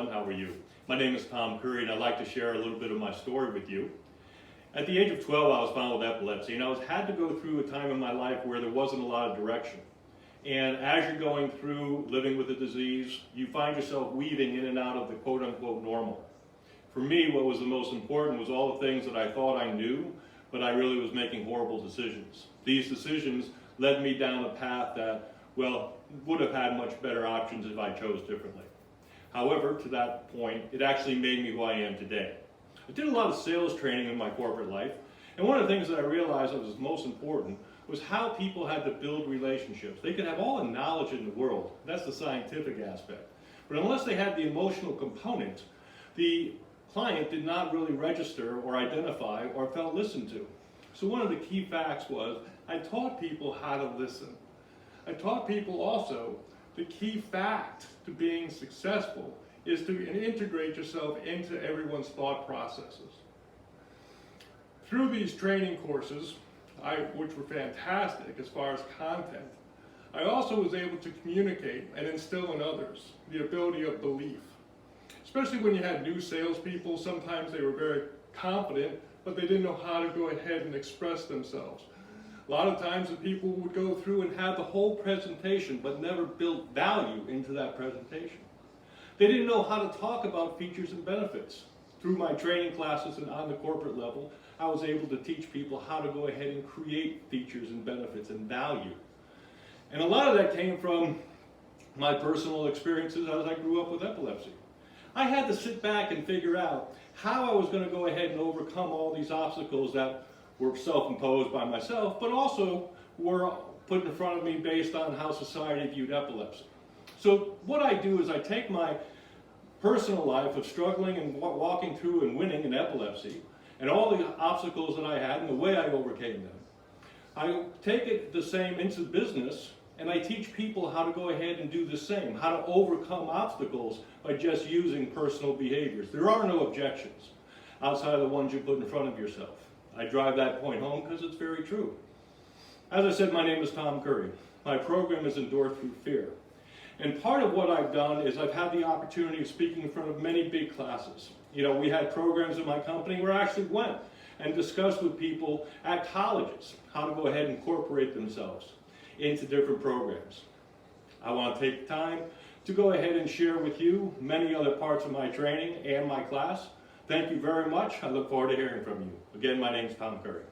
everyone. How are you? My name is Tom Curry, and I'd like to share a little bit of my story with you. At the age of 12, I was found with epilepsy, and I had to go through a time in my life where there wasn't a lot of direction. And as you're going through living with the disease, you find yourself weaving in and out of the quote-unquote normal. For me, what was the most important was all the things that I thought I knew, but I really was making horrible decisions. These decisions led me down a path that, well, would have had much better options if I chose differently. However, to that point, it actually made me who I am today. I did a lot of sales training in my corporate life, and one of the things that I realized that was most important was how people had to build relationships. They could have all the knowledge in the world, that's the scientific aspect, but unless they had the emotional component, the client did not really register or identify or felt listened to. So one of the key facts was I taught people how to listen. I taught people also the key fact to being successful is to integrate yourself into everyone's thought processes. Through these training courses, which were fantastic as far as content, I also was able to communicate and instill in others the ability of belief. Especially when you had new salespeople, sometimes they were very confident, but they didn't know how to go ahead and express themselves. A lot of times the people would go through and have the whole presentation, but never built value into that presentation. They didn't know how to talk about features and benefits. Through my training classes and on the corporate level, I was able to teach people how to go ahead and create features and benefits and value. And a lot of that came from my personal experiences as I grew up with epilepsy. I had to sit back and figure out how I was going to go ahead and overcome all these obstacles that were self-imposed by myself, but also were put in front of me based on how society viewed epilepsy. So what I do is I take my personal life of struggling and walking through and winning in epilepsy, and all the obstacles that I had and the way I overcame them. I take it the same into business, and I teach people how to go ahead and do the same, how to overcome obstacles by just using personal behaviors. There are no objections outside of the ones you put in front of yourself. I drive that point home because it's very true. As I said, my name is Tom Curry. My program is Endure Through Fear. And part of what I've done is I've had the opportunity of speaking in front of many big classes. You know, we had programs in my company where I actually went and discussed with people at colleges how to go ahead and incorporate themselves into different programs. I want to take time to go ahead and share with you many other parts of my training and my class. Thank you very much. I look forward to hearing from you. Again, my name is Tom Curry.